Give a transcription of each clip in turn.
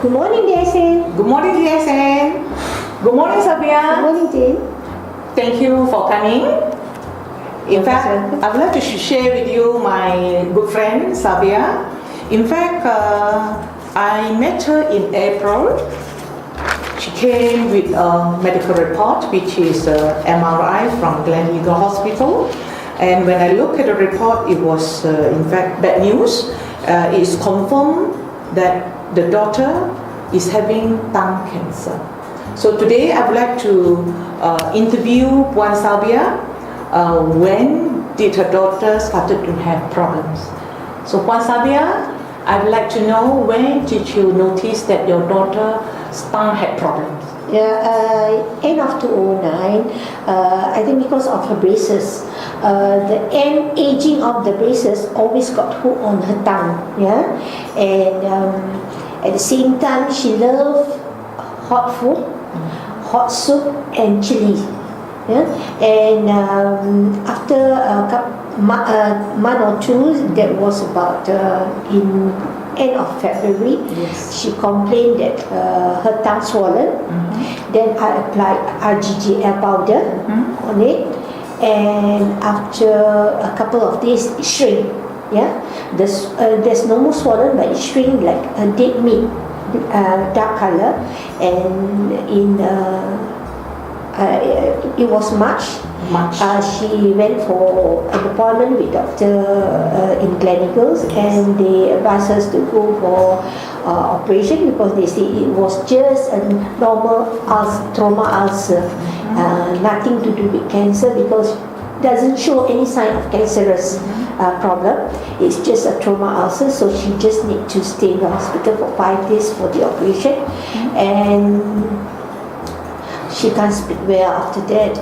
Good morning, DSN. Good morning, DSN. Good morning, Sophia. Good morning, Jane. Thank you for coming. In fact, I would like to share with you my good friend, Sophia. In fact, I met her in April. She came with a medical report, which is MRI from Janegano Hospital. And when I look at the report, it was in fact bad news. It's confirmed that the daughter is having tongue cancer. So today I would like to interview Puan Salbiah. When did her daughter started to have problems? So Puan Salbiah, I would like to know, when did you notice that your daughter's tongue had problems? Yeah, end of 2009, I think because of her braces, the end aging of the braces always got hooked on her tongue, yeah, and at the same time she loved hot food, hot soup and chili, yeah, and after a month or two, that was about in end of February, Yes. she complained that her tongue swollen. Then I applied RGGL powder on it, and after a couple of days it shrink. Yeah, there's no more swollen, but it shrink like a dead meat, dark color, and in it was March. She went for an appointment with doctor in Gleneagles, and they advised us to go for operation because they say it was just a normal trauma ulcer, nothing to do with cancer, because it doesn't show any sign of cancerous problem. It's just a trauma ulcer, so she just need to stay in the hospital for 5 days for the operation, and she can't speak well after that,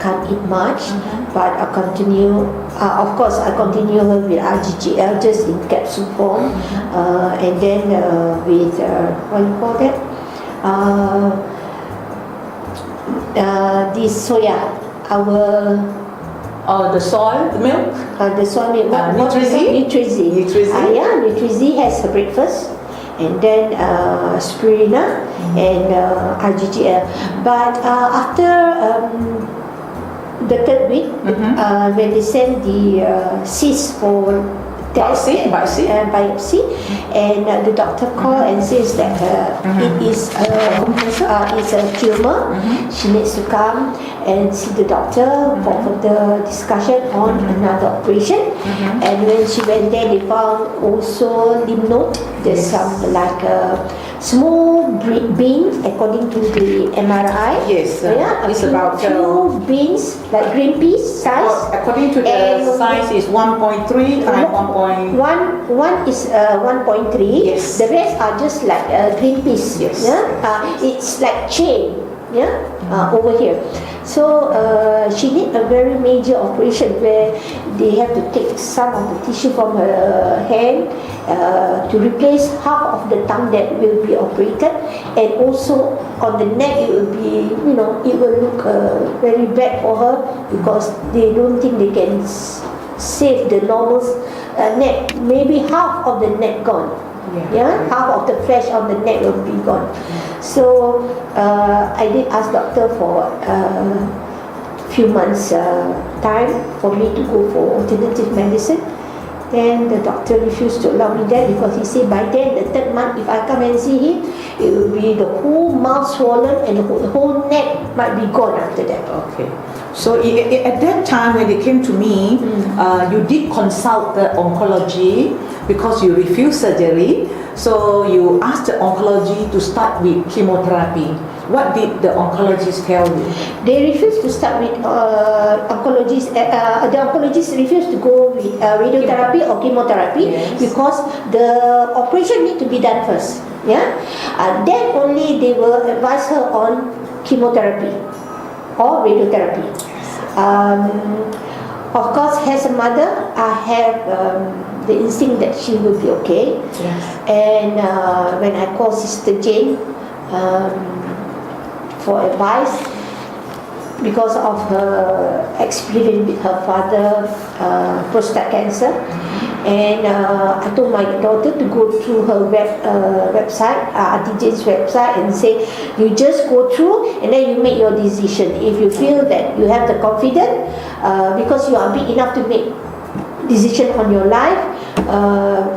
can't eat much, but I continue, of course I continue her with RGGL just in capsule form, and then with, what you call that, this soya, The soy, the milk? the soy milk, Nutrizi? Nutrizi. Yeah, Nutrizi has her breakfast, and then spirulina and RGGL. But after the third week, when they send the cyst for test biopsy, and the doctor called and says that it is it's a tumor. She needs to come and see the doctor for further discussion on another operation. And when she went there, they found also lymph node. There's some like small beans according to the MRI. Yes, it's about few beans like green peas size. According to the size is 1.3 times 1. One is 1.3. Yes. The rest are just like green peas. Yes. Yeah? It's like chain. Yeah, over here. So she did a very major operation where they have to take some of the tissue from her hand to replace half of the tongue that will be operated, and also on the neck it will be, it will look very bad for her, because they don't think they can save the normal neck. Maybe half of the neck gone. Half of the flesh on the neck will be gone. So I did ask doctor for few months time for me to go for alternative medicine. Then the doctor refused to allow me that, because he said by then, the third month, if I come and see him, it will be the whole mouth swollen and the whole neck might be gone after that. Okay. So at that time when they came to me, you did consult the oncology because you refused surgery. So you asked the oncology to start with chemotherapy. What did the oncologist tell you? They refused to start with oncologists. The oncologists refused to go with radiotherapy or chemotherapy, because the operation need to be done first. Then only they will advise her on chemotherapy or radiotherapy. Of course, as a mother, I have the instinct that she will be okay. And when I call Sister Jane for advice, because of her experience with her father, prostate cancer, And I told my daughter to go through her website, RTJ's website, and say, you just go through and then you make your decision. If you feel that you have the confidence, because you are big enough to make decision on your life,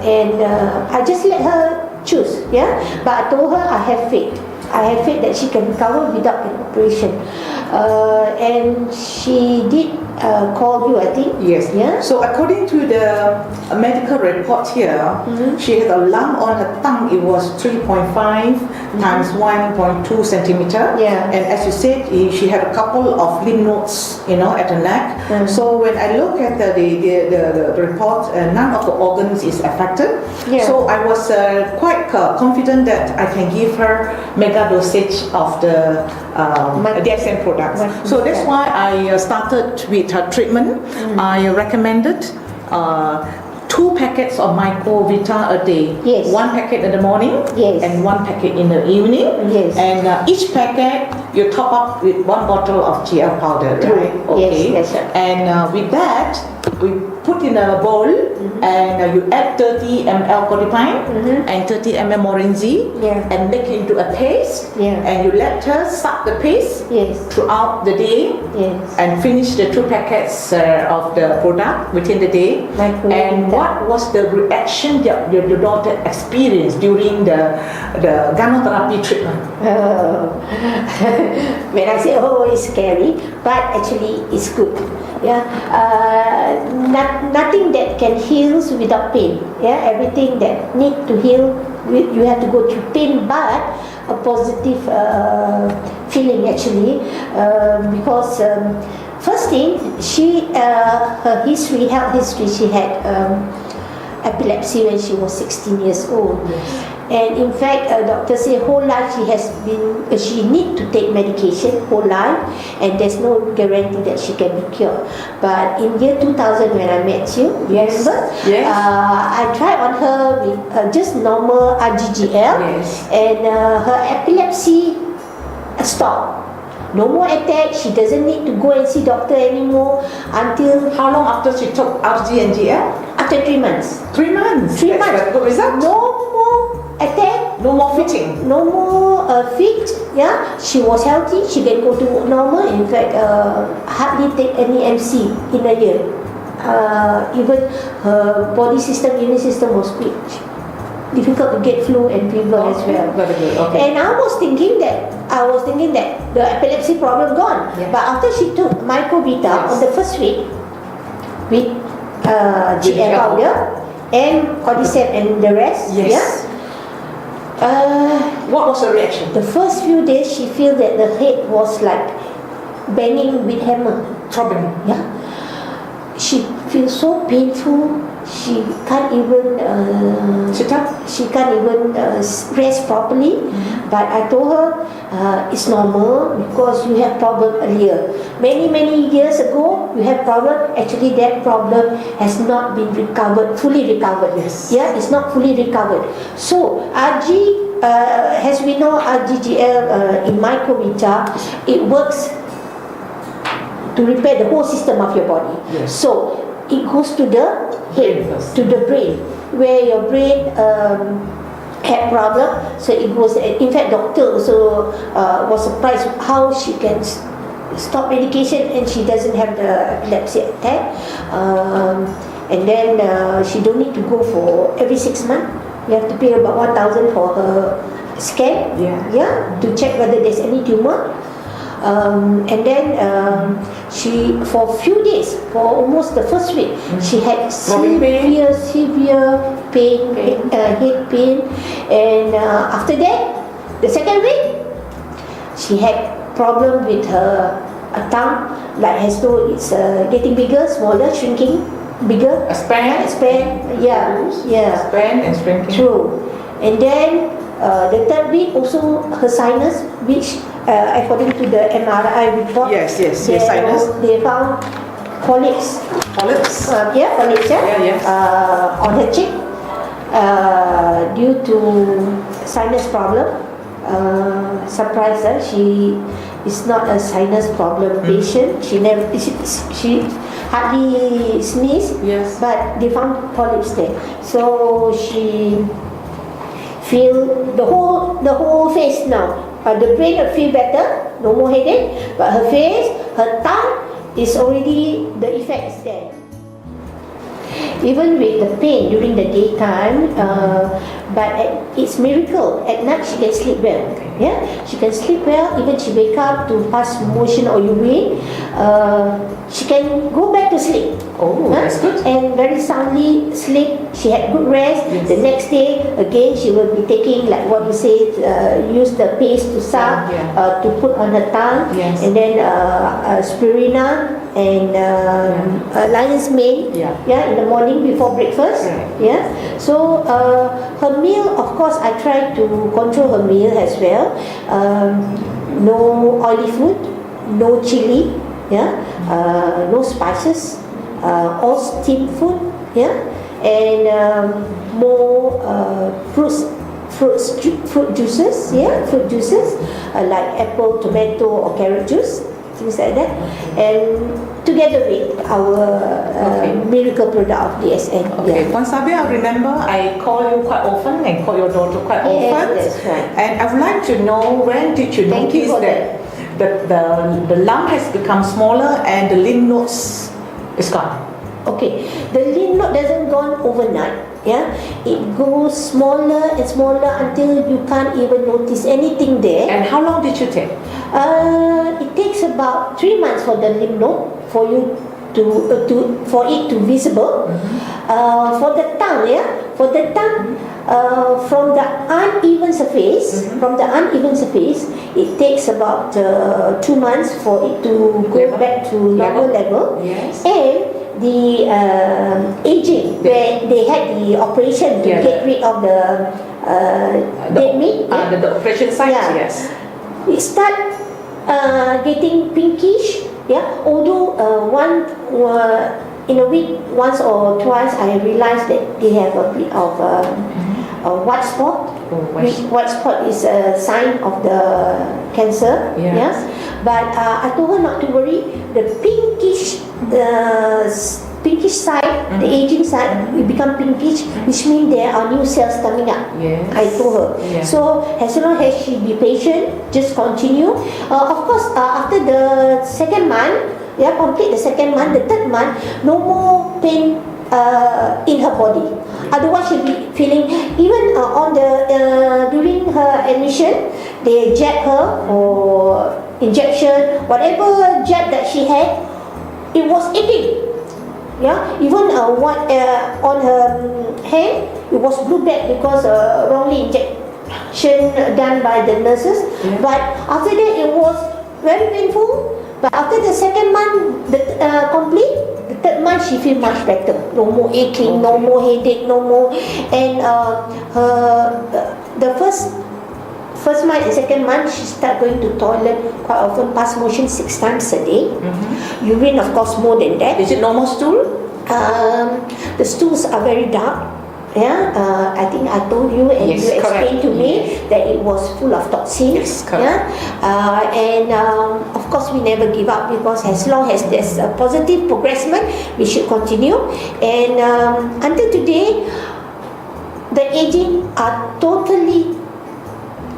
and I just let her choose, yeah. But I told her I have faith. I have faith that she can recover without an operation. And she did call you, I think. Yes. Yeah. So according to the medical report here, she had a lump on her tongue. It was 3.5 times 1.2 centimeter. Yeah. And as you said, she had a couple of lymph nodes, at the neck. So when I look at the report, none of the organs is affected. Yeah. So I was quite confident that I can give her mega dosage of the DXN products. So that's why I started with her treatment. I recommended 2 packets of Mycovita a day. Yes. 1 packet in the morning, Yes. and 1 packet in the evening. Yes. And each packet you top up with 1 bottle of GL powder, True. right? Yes, yes, sir. And with that, we put in a bowl, and you add 30 ml codipine and 30 ml morinzi, Yeah. and make it into a paste. Yeah. And you let her suck the paste Yes. throughout the day, Yes. and finish the 2 packets of the product within the day. And what was the reaction that your daughter experienced during the gynotherapy treatment? When I say, oh, it's scary, but actually it's good. Yeah, nothing that can heal without pain. Yeah, everything that need to heal, you have to go through pain, but a positive feeling actually, because first thing, her history, health history, she had epilepsy when she was 16 years old. Yes. And in fact, doctor say whole life she need to take medication whole life, and there's no guarantee that she can be cured. But in year 2000 when I met you, Yes. remember? Yes. I tried on her with just normal RGGL, Yes. and her epilepsy stopped. No more attack. She doesn't need to go and see doctor anymore until How long after she took RG and GL? after 3 months. 3 months. 3 That's months. a good result. No more attack. No more fitting. No more fit. Yeah, she was healthy. She can go to work normal. In fact, hardly take any MC in a year. Even her body system, immune system was weak. Difficult to get flu and fever as well. Very good. Okay. And I was thinking that the epilepsy problem gone. Yes. But after she took Mycovita Yes. on the first week with GL GL. powder and Cordyceps and the rest, Yes. yeah. What was her reaction? The first few days she feel that the head was like banging with hammer. Throbbing. Yeah. She feels so painful. She can't even Sit up. she can't even rest properly. But I told her it's normal because you have problem earlier. Many years ago you have problem. Actually that problem has not been fully recovered. Yes. Yeah, it's not fully recovered. So RG, as we know, RGGL in Mycovita, it works to repair the whole system of your body. Yes. So it goes to the head, Brain first. to the brain, where your brain had problem. So it goes. In fact, doctor also was surprised how she can stop medication and she doesn't have the epilepsy attack. And then she don't need to go for every 6 months. You have to pay about 1,000 for her scan. Yeah. To check whether there's any tumor. And then she, for a few days, for almost the first week, she had severe pain, head pain, and after that, the second week, she had problem with her tongue, like as though it's getting bigger, smaller, shrinking, bigger. Expand. Yeah. Expand and shrinking. True. And then the third week also her sinus, which according to the MRI report, Yes, sinus. they found polyps. Polyps. Polyps. On her cheek due to sinus problem. Surprised her. She is not a sinus problem patient. She hardly sneeze. Yes. But they found polyps there. So she feel the whole face now. The brain will feel better, no more headache. But her face, her tongue is already, the effect is there. Even with the pain during the daytime, but it's miracle. At night she can sleep well. Yeah, she can sleep well. Even she wake up to pass motion or urine, she can go back to sleep. Oh, that's good. And very soundly sleep. She had good rest. Yes. The next day, again, she will be taking, like what you said, use the paste to suck, to put on her tongue, Yes. and then spirulina and lion's mane, in the morning before breakfast. Right. Yeah. So her meal, of course, I try to control her meal as well. No oily food, no chili, no spices. All steamed food, and more fruit juices, fruit juices like apple, tomato, or carrot juice, things like that, and together with our miracle product of DSN. Okay, Puan Salbiah, I remember I call you quite often and call your daughter quite often. Yes, that's right. And I would like to know, when did you Thank you notice for that the lump has become smaller and the lymph nodes is gone? Okay, the lymph node doesn't gone overnight. It goes smaller and smaller until you can't even notice anything there. And how long did you take? It takes about 3 months for the lymph node for you for it to visible. For the tongue, from the uneven surface, it takes about 2 months for it to go back to normal level. Yes. And the aging, where they had the operation to get rid of the dead meat. The operation site, yes. It start getting pinkish. Although in a week, once or twice, I realized that they have a bit of a white spot. White spot is a sign of the cancer. Yes. But I told her not to worry. The pinkish side, the aging side, will become pinkish, which means there are new cells coming up. Yes. I told her. Yeah. So as long as she be patient, just continue. Of course, after the second month, complete the second month, the third month, no more pain in her body. Otherwise, she'll be feeling, even on the during her admission, they jab her or injection, whatever jab that she had, it was eating. Even on her hand, it was blue back because wrongly injection done by the nurses. But after that, it was very painful. But after the second month, complete, the third month she feel much better. No more aching, no more headache, no more. And the first month and second month, she start going to toilet quite often, pass motion 6 times a day. Urine, of course, more than that. Is it normal stool? The stools are very dark. I think I told you and Yes, you explained correct. to me that it was full of toxins. Yes, correct. And of course we never give up, because as long as there's a positive progressment, we should continue. And until today, the aging are totally,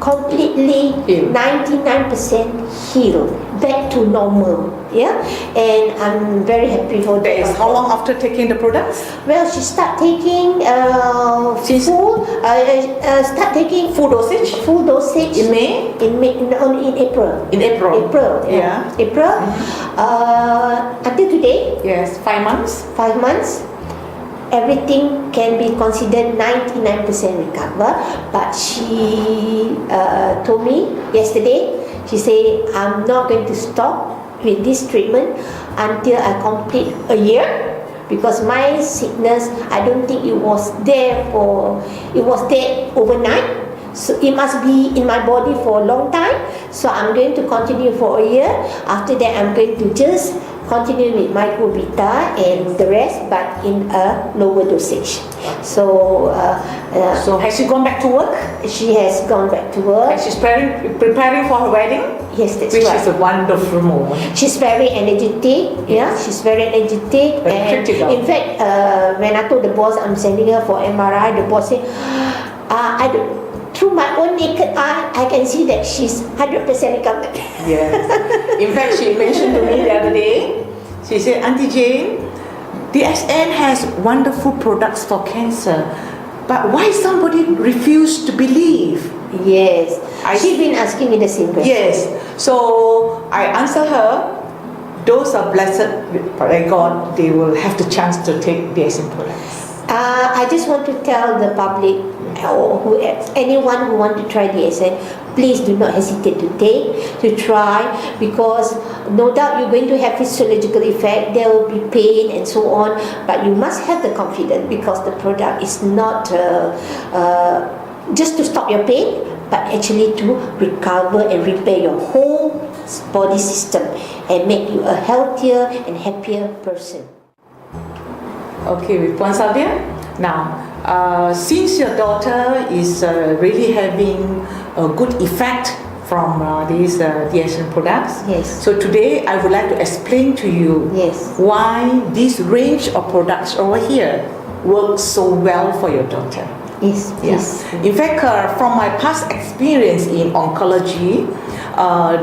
completely, Healed. 99% healed, back to normal. And I'm very happy for that. That is how long after taking the products? Well, she start taking start taking Full dosage? full dosage In May? in April. In April? April. April. Until today, Yes, 5 months? 5 months, everything can be considered 99% recover. But she told me yesterday, she said, I'm not going to stop with this treatment until I complete a year, because my sickness, I don't think it was there overnight. So it must be in my body for a long time. So I'm going to continue for a year. After that, I'm going to just continue with microvita and the rest, but in a lower dosage. So So has she gone back to work? she has gone back to work. And she's preparing for her wedding? Yes, that's which right. is a wonderful moment. She's very energetic. Yeah, she's very energetic. Very And critical. in fact, when I told the boss I'm sending her for MRI, the boss said, I don't, through my own naked eye, I can see that she's 100% recovered. Yes. In fact, she mentioned to me the other day, she said, Auntie Jane, DSN has wonderful products for cancer, but why somebody refused to believe? Yes. She's been asking me the same question. Yes. So I answer her, those are blessed by God, they will have the chance to take DSN products. I just want to tell the public or anyone who want to try DSN, please do not hesitate to try, because no doubt you're going to have physiological effect, there will be pain and so on, but you must have the confidence, because the product is not just to stop your pain, but actually to recover and repair your whole body system and make you a healthier and happier person. Okay, with Puan Salbiah. Now, since your daughter is really having a good effect from these DSN products, yes. So today I would like to explain to you yes. why this range of products over here works so well for your daughter. Yes, yes. In fact, from my past experience in oncology,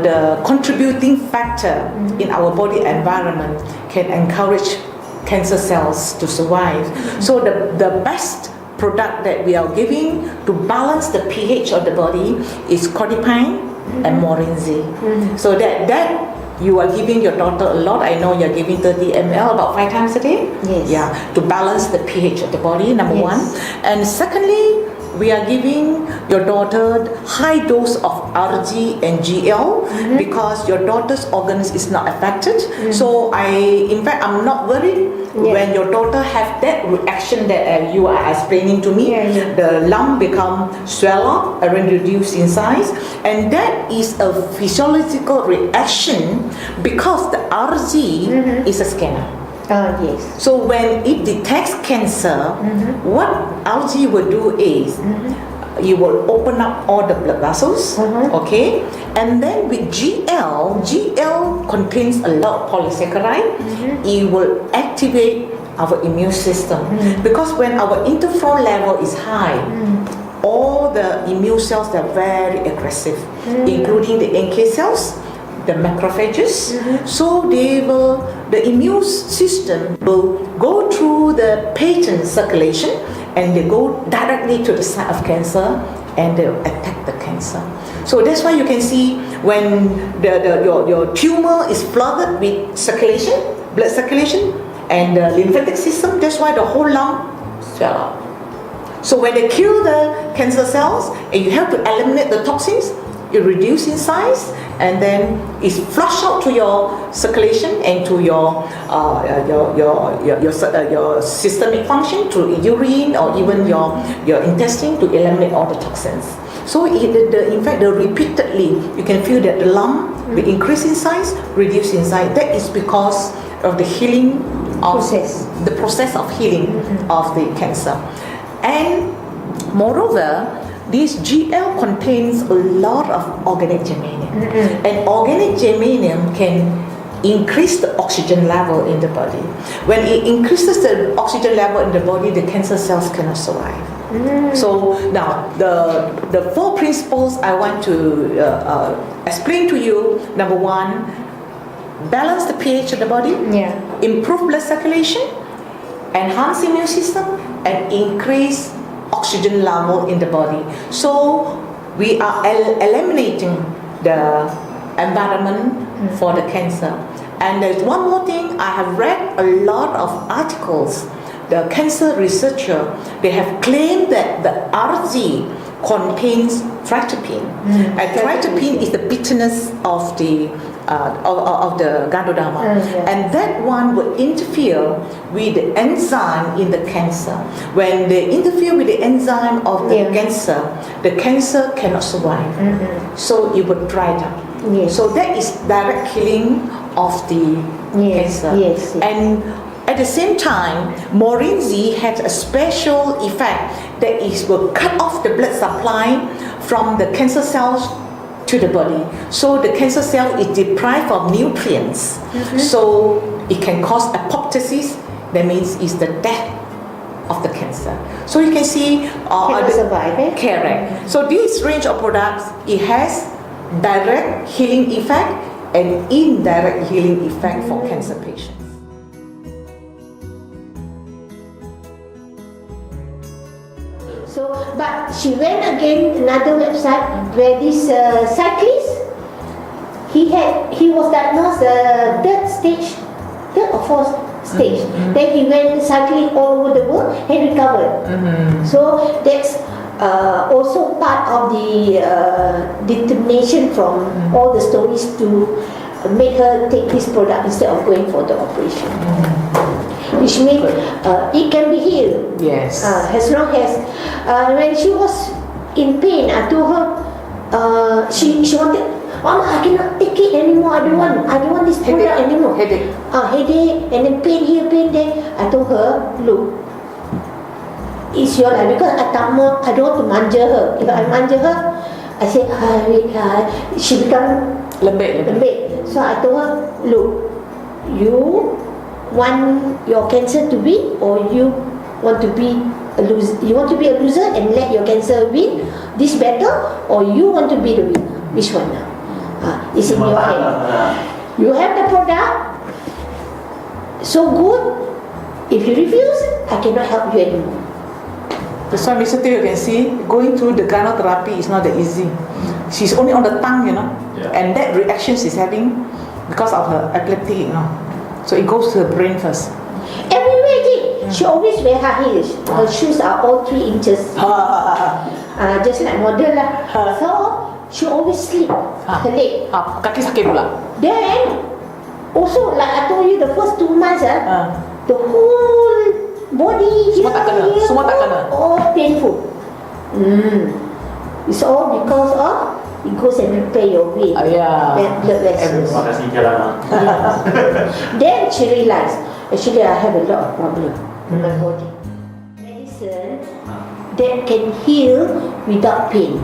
the contributing factor in our body environment can encourage cancer cells to survive. So the best product that we are giving to balance the pH of the body is codipine and morinzi. So that you are giving your daughter a lot. I know you're giving 30 ml about 5 times a day. Yes. Yeah, to balance the pH of the body, number yes. one. And secondly, we are giving your daughter high dose of RG and GL because your daughter's organs is not affected. So in fact, I'm not worried when your daughter have that reaction that you are explaining to me. The lump become swell up and reduce in size, and that is a physiological reaction because the RG is a scanner. Yes. So when it detects cancer, what algae will do is you will open up all the blood vessels, okay? And then with GL contains a lot of polysaccharide. It will activate our immune system because when our interferon level is high, all the immune cells are very aggressive, including the NK cells, the macrophages. So the immune system will go through the patent circulation and they go directly to the site of cancer and they attack the cancer. So that's why you can see when your tumor is flooded with circulation, blood circulation, and the lymphatic system, that's why the whole lung swell up. So when they kill the cancer cells and you have to eliminate the toxins, it reduces in size and then it's flush out to your circulation and to your systemic function through urine or even your intestine to eliminate all the toxins. So in fact, repeatedly you can feel that the lump will increase in size, reduce in size. That is because of the healing the process of healing of the cancer. And moreover, this GL contains a lot of organic germanium. And organic germanium can increase the oxygen level in the body. When it increases the oxygen level in the body, the cancer cells cannot survive. So now the 4 principles I want to explain to you. Number 1, balance the pH of the body, improve blood circulation, enhance immune system, and increase oxygen level in the body. So we are eliminating the environment for the cancer. And there's one more thing, I have read a lot of articles. The cancer researcher, they have claimed that the RG contains tryptophan. And tryptophan is the bitterness of the Ganoderma, and that one will interfere with the enzyme in the cancer. When they interfere with the enzyme of the cancer cannot survive. So it will dry down. So that is direct killing of the cancer. And at the same time, morinzi has a special effect that is will cut off the blood supply from the cancer cells to the body. So the cancer cell is deprived of nutrients. So it can cause apoptosis. That means it's the death of the cancer. So you can see Cannot survive, eh? correct. So this range of products, it has direct healing effect and indirect healing effect for cancer patients. So, but she went again another website where this cyclist, he was diagnosed third or fourth stage. Then he went cycling all over the world and recovered. So that's also part of the determination from all the stories to make her take this product instead of going for the operation. Which means it can be healed. Yes. As long as when she was in pain, I told her she wanted, Mama, I cannot take it anymore. I don't want this product anymore. Headache. Headache and then pain here, pain there. I told her, look, it's your life because I don't want to manja her. If I manja her, I say, she become lembek. So I told her, look, you want your cancer to win, or you want to be a loser? You want to be a loser and let your cancer win this battle, or you want to be the winner? Which one now? It's in your hand. You have the product, so good. If you refuse, I cannot help you anymore. That's why Mr. Teo, you can see going through the gynotherapy is not that easy. She's only on the tongue, and that reaction she's having because of her epileptic, So it goes to the brain first. Everywhere, she always wear high heels. Her shoes are all 3 inches. Just like model lah. So she always sleep her leg. Kaki sakit pula. Then also like I told you, the first 2 months the whole body Semua tak kena. Semua tak kena. all painful. It's all because of it goes and repair your vein, blood vessels. Then she realized, actually I have a lot of problem in my body. Medicine that can heal without pain.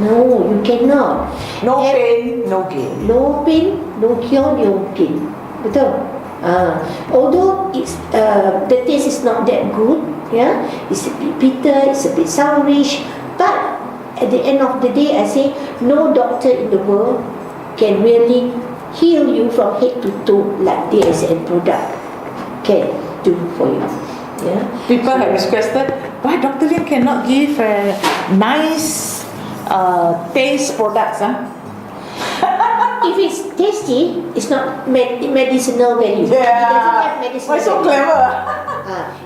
No, you cannot. No pain, no gain. No pain, no cure, no gain. Betul? Although it's the taste is not that good, it's a bit bitter, it's a bit sourish, but at the end of the day, I say no doctor in the world can really heal you from head to toe like this and product can do for you. People have requested, why Dr. Lim cannot give nice taste products? If it's tasty, it's not medicinal value. It doesn't have medicinal Why so value. clever?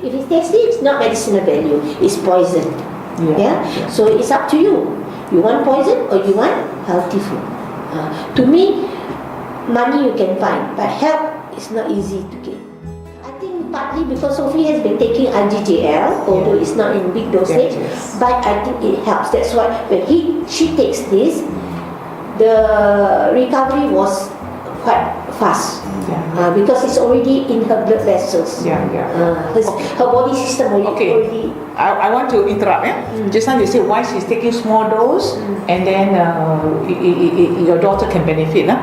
If it's tasty, it's not medicinal value. It's poison. So it's up to you. You want poison or you want healthy food? To me, money you can find, but health is not easy to get. I think partly because Sophia has been taking RGGL, although it's not in big dosage, but I think it helps. That's why when she takes this, the recovery was quite fast. Because it's already in her blood vessels. Her body system already. I want to interrupt. Just now you said why she's taking small dose, and then your daughter can benefit. I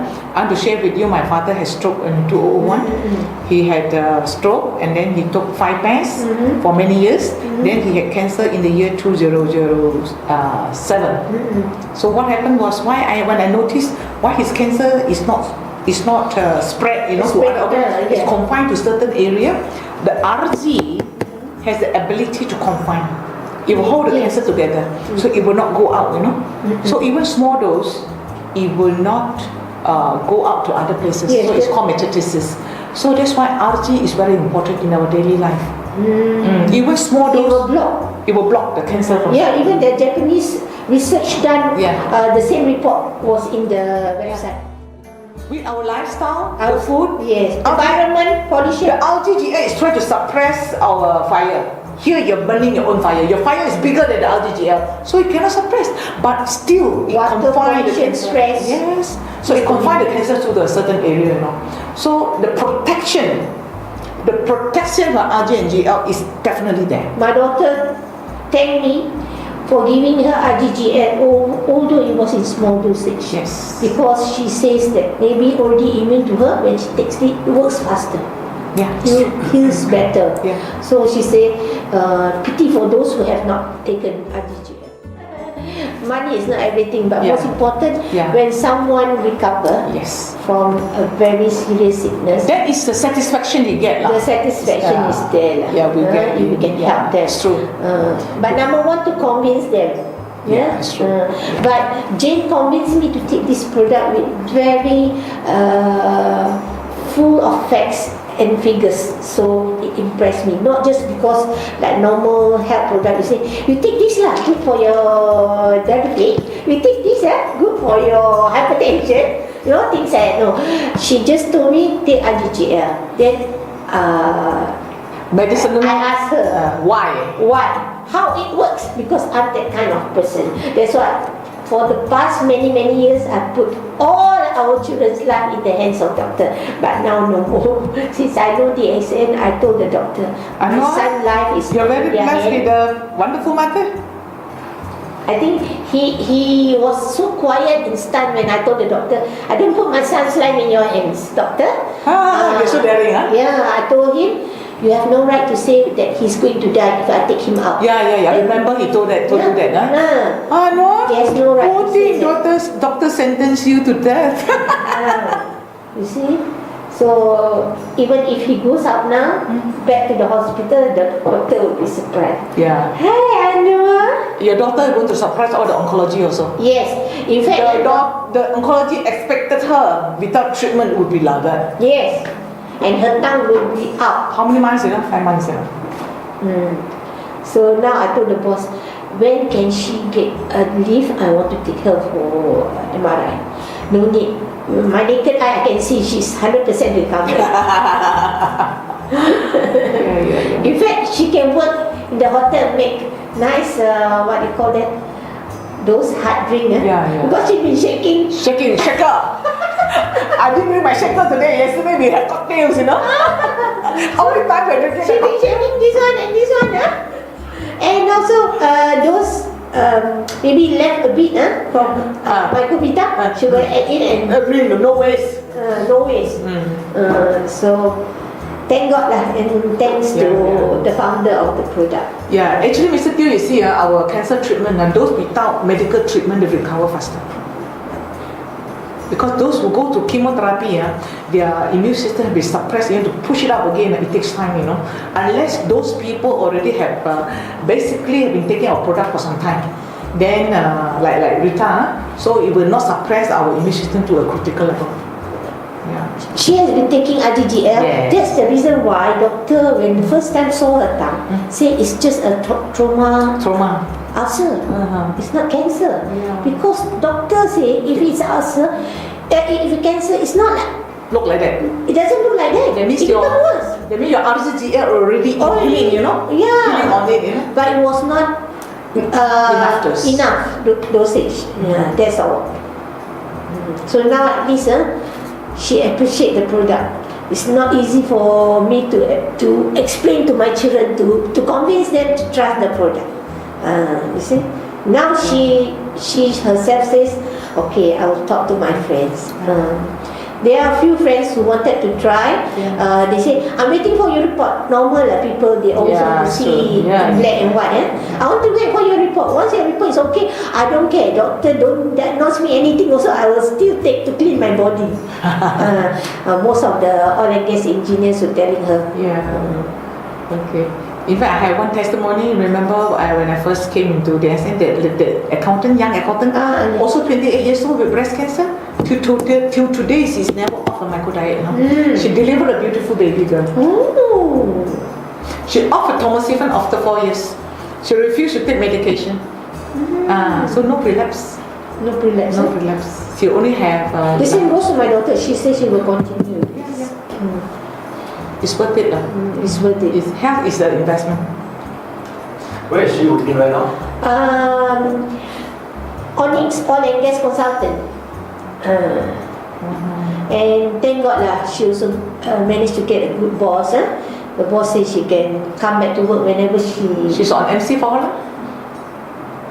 want to share with you. My father had stroke in 2001. He had stroke, and then he took 5 pens for many years. Then he had cancer in the year 2007. So what happened was when I noticed why his cancer is not spread, to other organs. It's confined to certain area. The RG has the ability to confine. It will hold the cancer together, so it will not go out. So even small dose, it will not go out to other places. So it's called metastasis. So that's why RG is very important in our daily life. Even small dose, it will block the cancer from. Even the Japanese research done. The same report was in the website. With our lifestyle, our food, environment, pollution. The RGGA is trying to suppress our fire. Here you're burning your own fire. Your fire is bigger than the RGGL, so it cannot suppress. But still, it confines the cancer. Stress. Yes. So it confines the cancer to a certain area. So the protection for RG and GL is definitely there. My daughter thanked me for giving her RGGL, although it was in small dosage. Yes. Because she says that maybe already immune to her, when she takes it works faster. Yeah. Heals better. Yeah. So she said, pity for those who have not taken RGGL. Money is not everything, but Yeah. most important, Yeah. when someone recover Yes. from a very serious sickness, That is the satisfaction you get lah. the satisfaction is there. Yeah, we get. if we can help them. It's true. But number one, to convince them. Yeah, it's true. But Jane convinced me to take this product with very full of facts and figures, so it impressed me. Not just because like normal health product, you say you take this lah, good for your diabetes. You take this good for your hypertension. You know, things like that. No, she just told me take RGGL. Then Medicinal. I asked her Why? how it works, because I'm that kind of person. That's why for the past many years I put all our children's life in the hands of doctor, but now no more. Since I know the ASN, I told the doctor, my son's life is You're very in their blessed hand. with a wonderful mother. I think he was so quiet and stunned when I told the doctor, I don't put my son's life in your hands, doctor. You're so daring, huh? Yeah, I told him, you have no right to say that he's going to die if I take him out. Yeah. I remember he told you that, huh? No. He has no right to say that. Doctor sentenced you to death. You see? So even if he goes out now, back to the hospital, the doctor will be surprised. Yeah. Hey, Anwar. Your daughter is going to surprise all the oncology also. Yes. In fact, The oncology expected her without treatment would be like that. yes. And her tongue will be out. How many months? 5 months. So now I told the boss, when can she get a leave? I want to take her for MRI. No need. My naked eye, I can see she's 100% recovered. In fact, she can work in the hotel, make nice, what do you call that? Those hard drink. Yeah. Because she's been shaking. Shaker. I didn't bring my shaker today. Yesterday we had cocktails, How many times we're drinking? She's been shaking this one and this one. And also those maybe left a bit from Mycovita, she will add in and Really, no waste. no waste. So thank God lah, and thanks to the founder of the product. Yeah, actually, Mr. Teo, you see, our cancer treatment, those without medical treatment, they recover faster. Because those who go to chemotherapy, their immune system will be suppressed. You have to push it up again. It takes time, Unless those people already have basically been taking our product for some time, then like Rita, so it will not suppress our immune system to a critical level. Yeah. She has been taking RGGL. Yes. That's the reason why doctor, when the first time saw her tongue, said it's just a trauma ulcer. It's not cancer. Yeah. Because doctor say if it's ulcer, if it's cancer, it's not like, Look like that. it doesn't look like that. That means it your becomes worse. That means your RGGL already healing, Yeah. Healing on it, But it was not enough dosage. Yeah, that's all. So now at least she appreciate the product. It's not easy for me to explain to my children, to convince them to trust the product. You see, now she herself says, okay, I will talk to my friends. There are a few friends who wanted to try. They say, I'm waiting for your report. Normal people, they always want to see black and white. I want to wait for your report. Once your report is okay, I don't care. Doctor don't diagnose me anything also, I will still take to clean my body. Most of the oil and gas engineers were telling her. Okay. In fact, I have one testimony. Remember when I first came into the SN, the young accountant, also 28 years old with breast cancer. Till today, she's never off a micro diet. She delivered a beautiful baby girl. Ooh. She off tamoxifen after 4 years. She refused to take medication. So no relapse. No relapse. No relapse. She only have. The same goes to my daughter. She says she will continue. It's worth it. It's worth it. Health is an investment. Where is she working right now? Onyx oil and gas consultant. And thank God lah, she also managed to get a good boss. The boss says she can come back to work whenever she. She's on MC for how long?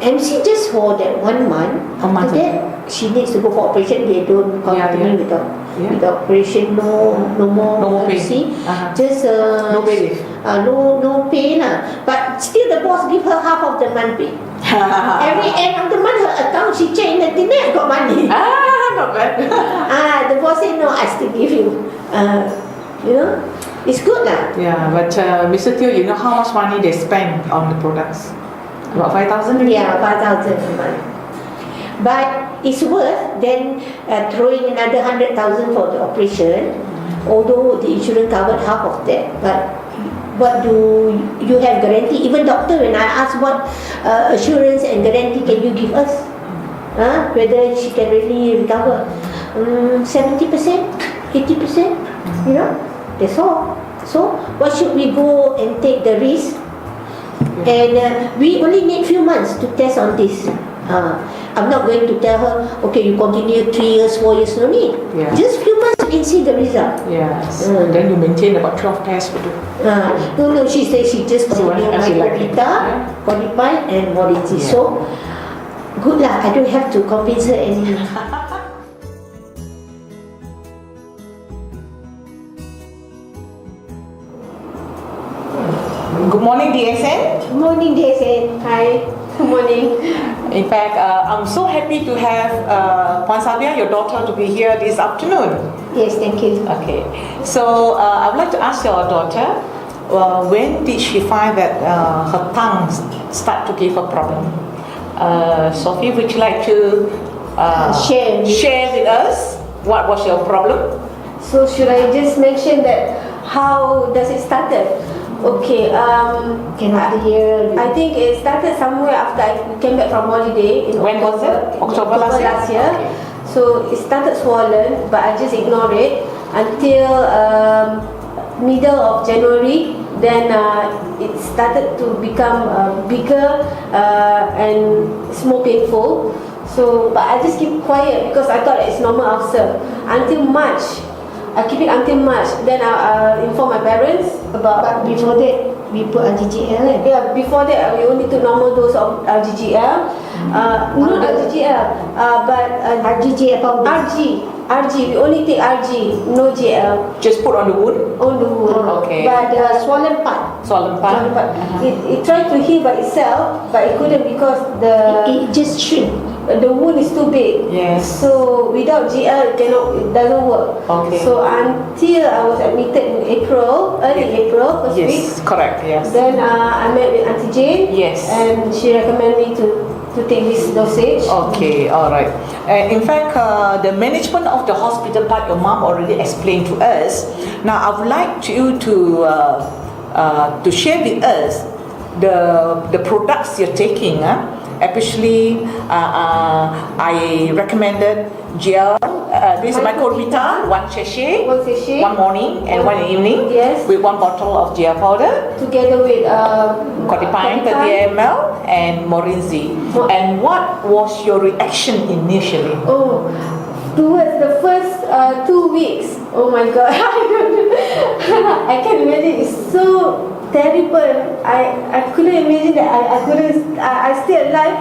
MC just for that 1 month. A month. After that, she needs to go for operation. They don't continue with the operation. No more pay. MC. Uh-huh. Just No pay leave. no pay lah. But still, the boss give her half of the month pay. Every end of the month, her account she check in the internet, got money. Not bad. The boss said no, I still give you. It's good lah. Yeah, but Mr. Teo, you know how much money they spend on the products? About 5,000? Yeah, 5,000 a month. But it's worth then throwing another 100,000 for the operation, although the insurance covered half of that. But what do you have guarantee? Even doctor, when I ask what assurance and guarantee can you give us, whether she can really recover, 70%, 80%, that's all. So why should we go and take the risk? And we only need few months to test on this. I'm not going to tell her, okay, you continue 3 years, 4 years, no need. Yeah. Just few months you can see the result. Yes. Then you maintain about 12 tests to do. No, she says she just continue as you like it. qualified and Morinzi. So, good lah, I don't have to convince her anymore. Good morning, DSN. Good morning, DSN. Hi. Good morning. In fact, I'm so happy to have Puan Salbiah, your daughter, to be here this afternoon. Yes, thank you. Okay. So, I would like to ask your daughter, when did she find that her tongue start to give a problem? Sophie, would you like to share with us what was your problem? So should I just mention that how does it started? Okay, Cannot hear. I think it started somewhere after I came back from holiday in When was it? October last year? Okay. So it started swollen, but I just ignored it until middle of January. Then it started to become bigger and it's more painful. So, but I just keep quiet because I thought it's normal ulcer until March. I keep it until March. Then I inform my parents about. But before that, we put RGGL. Yeah, before that we only took normal dose of RGGL. Not RGGL, but RGGL powder. RG. We only take RG, no GL. Just put on the wound? On the wound. Okay. But Swollen part. Swollen part. It tried to heal by itself, but it couldn't because It just shrink. the wound is too big. Yes. So without GL, it doesn't work. Okay. So until I was admitted in early April, first week. Yes, correct, yes. Then I met with Auntie Jane. Yes. And she recommended me to take this dosage. Okay, all right. In fact, the management of the hospital part, your mom already explained to us. Now, I would like you to share with us the products you're taking. Especially, I recommended gel. This is Mycorrhiza, one sachet, one morning and one evening. Yes. With 1 bottle of gel powder. Together with Codipine 30 ml and Morinzi. And what was your reaction initially? Oh, towards the first 2 weeks, oh my God, I can imagine it's so terrible. I couldn't imagine that I still alive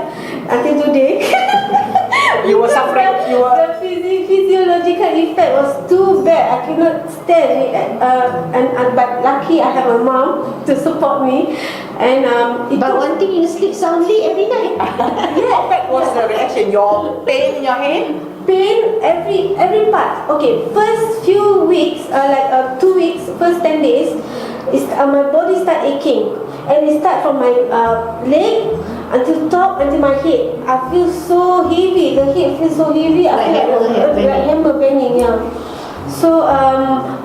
until today. You were suffering. The physiological effect was too bad. I could not stand it. But lucky I have a mom to support me. And But one thing, you sleep soundly every night. How bad was the reaction? Your pain in your head? Pain every part. Okay, first few weeks, 2 weeks, first 10 days, my body start aching, and it start from my leg until top, until my head. I feel so heavy. The head feels so heavy. I feel like hammer banging. Yeah. So,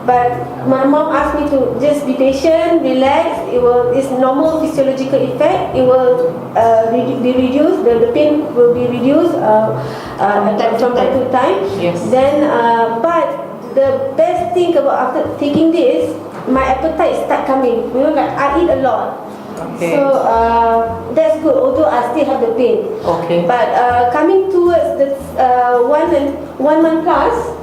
but my mom asked me to just be patient, relax. It's normal physiological effect. It will be reduced. The pain will be reduced from time to time. Yes. Then, but the best thing about after taking this, my appetite start coming. Like I eat a lot. Okay. So that's good. Although I still have the pain. Okay. But coming towards the 1 month plus,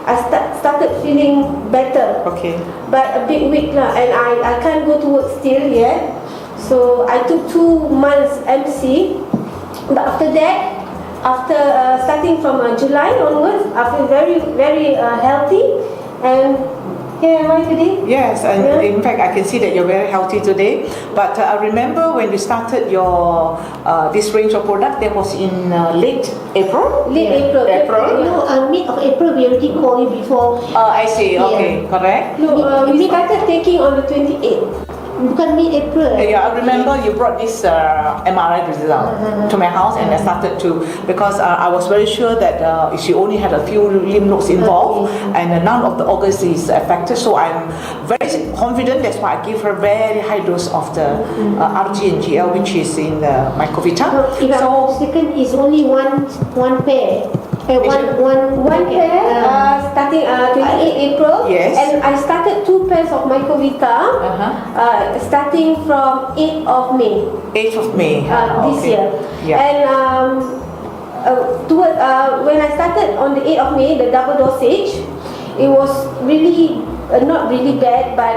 I started feeling better. Okay. But a bit weak lah, and I can't go to work still yet. So I took 2 months MC. But after that, starting from July onwards, I feel very, very healthy, and here am I today. Yes, and Yeah. in fact, I can see that you're very healthy today. But I remember when you started your this range of product, that was in late April. Late April. No, mid of April we already called you before. I see. Okay, correct. No, we started taking on the 28th. Bukan mid April. Yeah, I remember you brought this MRI result to my house, and I started to, because I was very sure that she only had a few lymph nodes involved, and none of the organs is affected. So I'm very confident. That's why I give her very high dose of the RG and GL, which is in the Mycovita. If I'm not mistaken, it's only one pair. One pair starting 28 April. Yes. And I started 2 pairs of Mycovita starting from 8th of May. 8th of May. This Okay. year. Yeah. And when I started on the 8th of May, the double dosage, it was really not really bad, but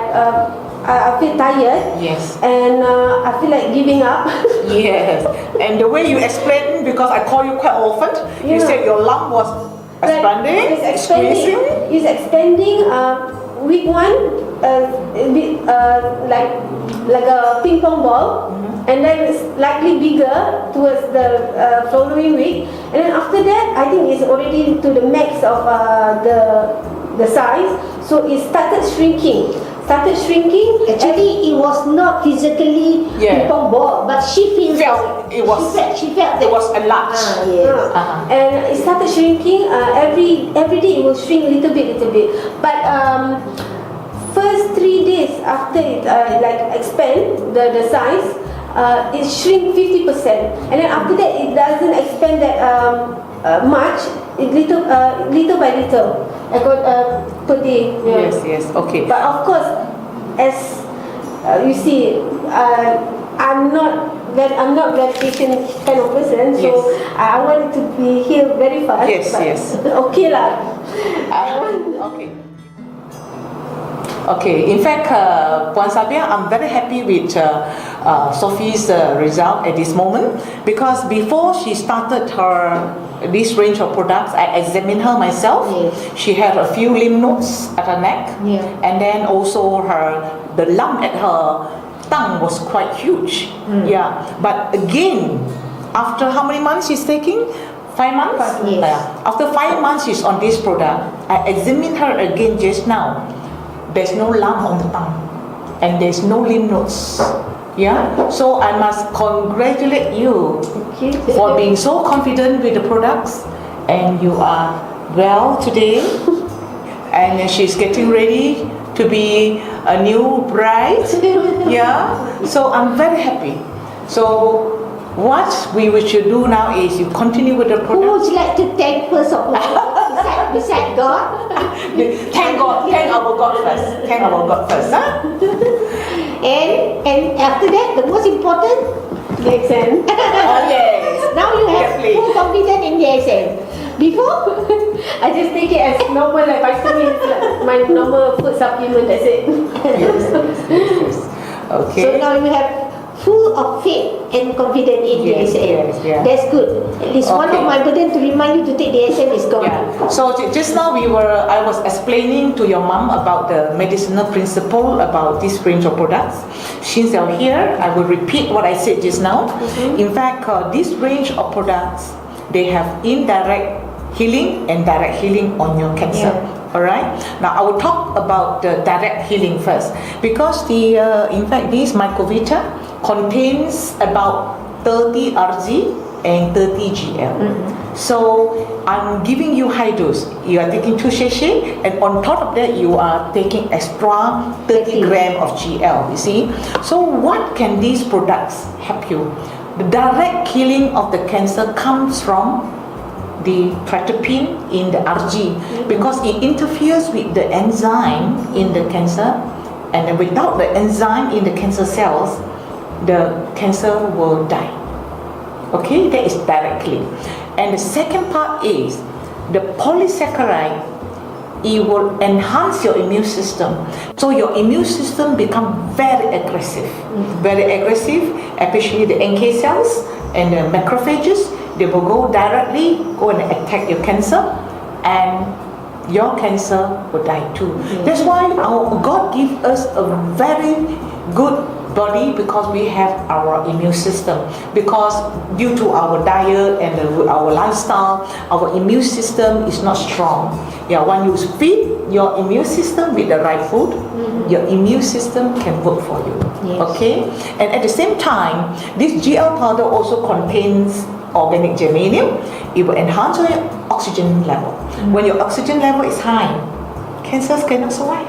I feel tired. Yes. And I feel like giving up. Yes. And the way you explained, because I call you quite often, you Yeah. said your lung was expanding, It's squeezing. It's expanding. Week 1, like a ping pong ball, and then it's slightly bigger towards the following week, and then after that, I think it's already to the max of the size, so it started shrinking. Actually, it was not physically Yeah. ping pong ball, but she feels Felt it was. She felt It that. was enlarged. Yes. And it started shrinking. Every day it will shrink little bit. But first 3 days after it expand the size, it shrink 50%, and then after that it doesn't expand that much. It little by little. I got per day. Yeah. Yes, okay. But of course, as you see, I'm not very patient kind of person, so Yes. I want it to be healed very fast. Yes, but yes. Okay lah. Okay. Okay, in fact, Puan Salbiah, I'm very happy with Sophie's result at this moment, because before she started this range of products, I examined her myself. Yes. She had a few lymph nodes at her neck, Yeah. and then also the lump at her tongue was quite huge. Yeah, but again, after how many months she's taking? 5 months? Yes. Yeah. After 5 months she's on this product, I examined her again just now. There's no lump on the tongue, and there's no lymph nodes. Yeah, so I must congratulate you for being so confident with the products, and you are well today, and she's getting ready to be a new bride. Yeah, so I'm very happy. So what we should do now is you continue with the Who would product. you like to thank first of all? Beside God? Thank God, thank our God first. Thank our God first, huh? And after that, the most important, The exam. Oh yes. now you have Definitely. full confidence in the exam. Before, I just take it as normal, like vitamins, like my normal food supplement. That's it. Yes. Okay. so now you have full of faith and confidence in Yes, the exam. yes, yeah. That's good. At least one Okay. of my burden to remind you to take the exam is gone. Yeah. So just now I was explaining to your mom about the medicinal principle about this range of products. Since you're here, I will repeat what I said just now. In fact, this range of products, they have indirect healing and direct healing on your cancer. Alright. Now I will talk about the direct healing first, because in fact this Mycovita contains about 30 RG and 30 GL. So I'm giving you high dose. You are taking 2 sachet, and on top of that you are taking extra 30 gram of GL. You see. So what can these products help you? The direct healing of the cancer comes from the tryptophan in the RG, because it interferes with the enzyme in the cancer, and then without the enzyme in the cancer cells, the cancer will die. Okay, that is directly. And the second part is the polysaccharide it will enhance your immune system. So your immune system become very aggressive. Very aggressive, especially the NK cells and the macrophages. They will go directly, go and attack your cancer, and your cancer will die too. That's why our God gives us a very good body, because we have our immune system. Because due to our diet and our lifestyle, our immune system is not strong. Yeah, when you feed your immune system with the right food, your immune system can work for you. Yes. Okay, and at the same time, this GL powder also contains organic germanium. It will enhance your oxygen level. When your oxygen level is high, cancers cannot survive.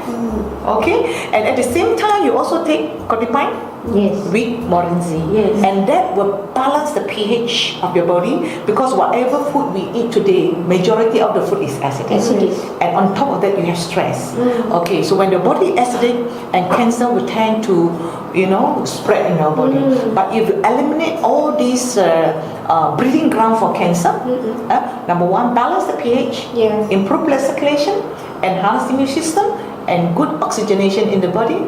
Okay, and at the same time, you also take codipine Yes. with morinzi, Yes. and that will balance the pH of your body, because whatever food we eat today, majority of the food is acidic. Acidic. And on top of that, you have stress. Okay, so when the body is acidic, and cancer will tend to, spread in our body. But if you eliminate all these breeding ground for cancer, number one, balance the pH, Yeah. improve blood circulation, enhance the immune system, and good oxygenation in the body,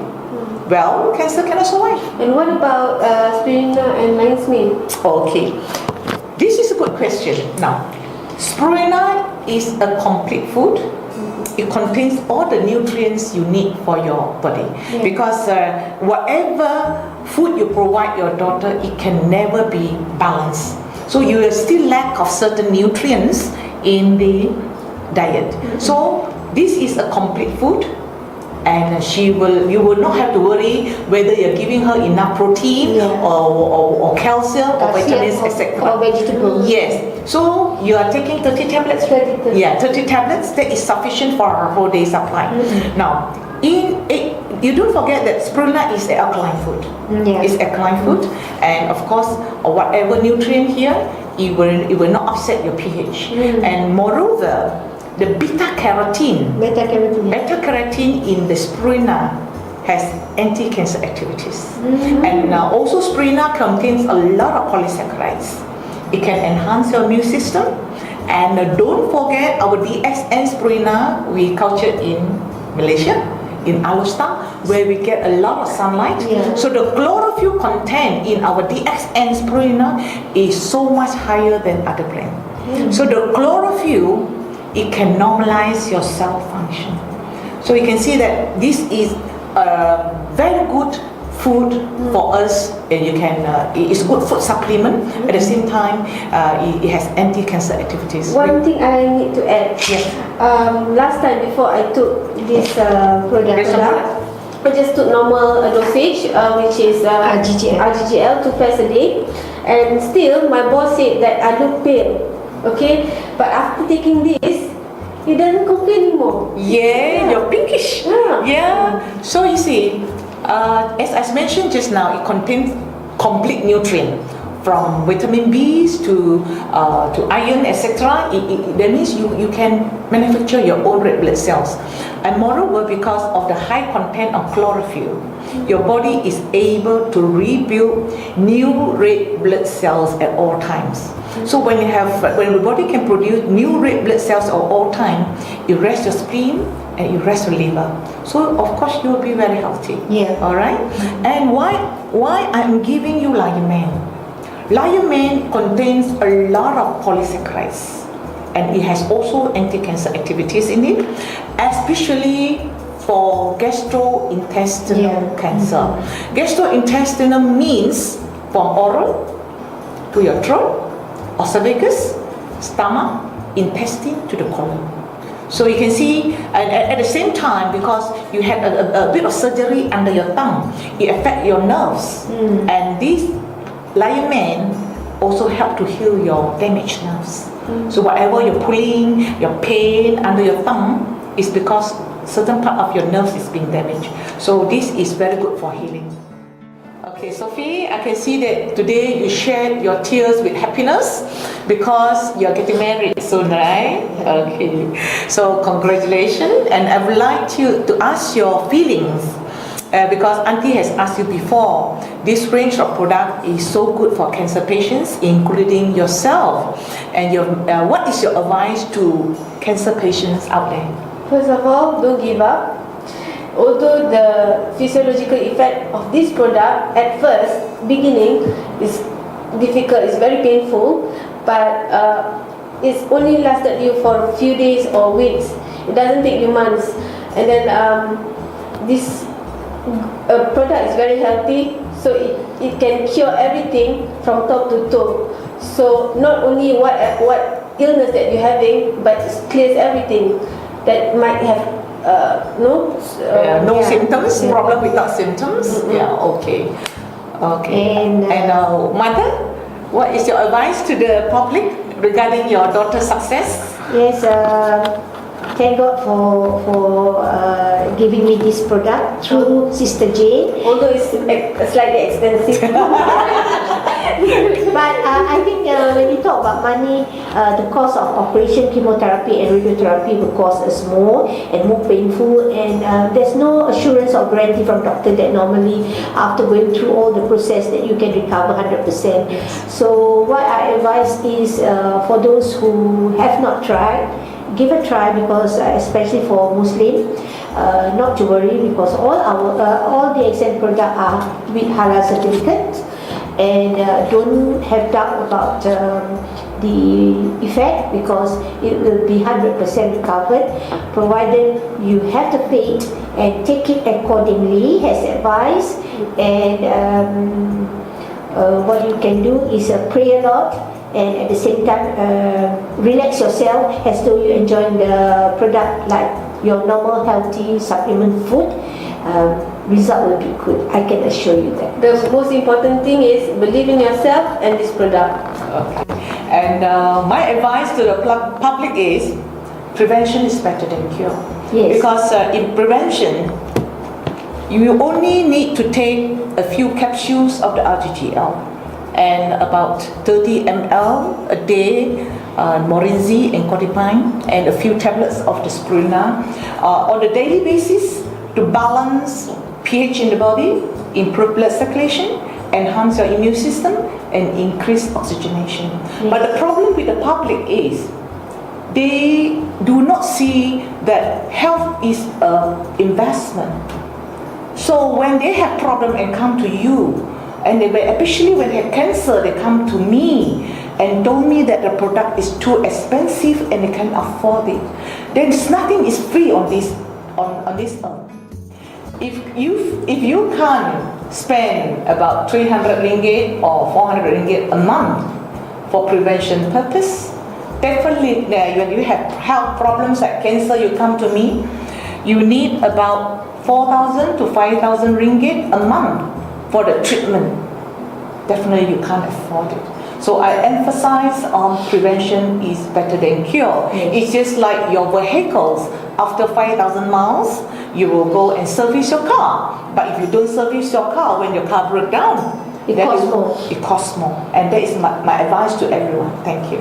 well, cancer cannot survive. And what about spirulina and lion's mane? Okay, this is a good question. Now, spirulina is a complete food. It contains all the nutrients you need for your body. Because whatever food you provide your daughter, it can never be balanced. So you will still lack of certain nutrients in the diet. So this is a complete food, and you will not have to worry whether you're giving her enough protein or calcium or vitamins, etc. Or vegetables. Yes. So you are taking 30 tablets? 30. Yeah, 30 tablets. That is sufficient for our whole day supply. Now, you don't forget that spirulina is an alkaline food. Yeah. It's alkaline food, and of course, whatever nutrient here, it will not upset your pH. And moreover, the beta-carotene in the spirulina has anti-cancer activities. And also spirulina contains a lot of polysaccharides. It can enhance your immune system. And don't forget our DXN spirulina we cultured in Malaysia, in Alostar, where we get a lot of sunlight. So the chlorophyll content in our DXN spirulina is so much higher than other brand. So the chlorophyll, it can normalize your cell function. So you can see that this is a very good food for us, and it is good food supplement. At the same time, it has anti-cancer activities. One thing I need to add. Last time before I took this product, I just took normal dosage, which is RGGL 2 pairs a day, and still my boss said that I look pale. Okay, but after taking this, he doesn't complain anymore. Yeah, you're pinkish. Yeah. So you see, as I mentioned just now, it contains complete nutrient, from vitamin B's to iron, etc. That means you can manufacture your own red blood cells. And moreover, because of the high content of chlorophyll, your body is able to rebuild new red blood cells at all times. So when the body can produce new red blood cells at all time, it rests your spleen and it rests your liver. So of course you will be very healthy. All right. And why I'm giving you lion mane? Lion mane contains a lot of polysaccharides, and it has also anti-cancer activities in it, especially for gastrointestinal cancer. Gastrointestinal means from oral to your throat, esophagus, stomach, intestine to the colon. So you can see, at the same time, because you had a bit of surgery under your tongue, it affects your nerves, and this lion mane also help to heal your damaged nerves. So whatever you're pulling, your pain under your tongue is because certain part of your nerves is being damaged. So this is very good for healing. Okay, Sophie, I can see that today you shared your tears with happiness because you're getting married soon, right? Okay, so congratulations, and I would like you to ask your feelings. Because Auntie has asked you before, this range of product is so good for cancer patients, including yourself. And what is your advice to cancer patients out there? First of all, don't give up. Although the physiological effect of this product at first, beginning, is difficult, it's very painful, but it's only lasted you for a few days or weeks. It doesn't take you months. And then this product is very healthy, so it can cure everything from top to toe. So not only what illness that you're having, but it clears everything that might have no symptoms, problem without symptoms. Yeah, okay. And, mother, what is your advice to the public regarding your daughter's success? Yes, thank God for giving me this product through Sister Jane. Although it's slightly expensive. But I think when you talk about money, the cost of operation, chemotherapy and radiotherapy will cost us more and more painful, and there's no assurance or guarantee from doctor that normally after going through all the process that you can recover 100%. So what I advise is for those who have not tried, give a try, because especially for Muslim, not to worry, because all the exam products are with halal certificates, and don't have doubt about the effect, because it will be 100% recovered, provided you have the faith and take it accordingly as advised. And what you can do is pray a lot, and at the same time relax yourself as though you're enjoying the product like your normal healthy supplement food. Result will be good, I can assure you that. The most important thing is believe in yourself and this product. Okay. And my advice to the public is prevention is better than cure. Yes. Because in prevention, you only need to take a few capsules of the RGGL and about 30 ml a day, Morinzi and Codipine, and a few tablets of the Spirulina on a daily basis to balance pH in the body, improve blood circulation, enhance your immune system, and increase oxygenation. Yes. But the problem with the public is they do not see that health is an investment. So when they have problem and come to you, and especially when they have cancer, they come to me and told me that the product is too expensive and they can't afford it. Then nothing is free on this earth. If you can't spend about 300 ringgit or 400 ringgit a month for prevention purpose, definitely when you have health problems like cancer, you come to me, you need about 4,000 to 5,000 ringgit a month for the treatment. Definitely you can't afford it. So I emphasize on prevention is better than cure. Yes. It's just like your vehicles. After 5,000 miles, you will go and service your car. But if you don't service your car, when your car breaks down, It costs more. It costs more. And that is my advice to everyone. Thank you.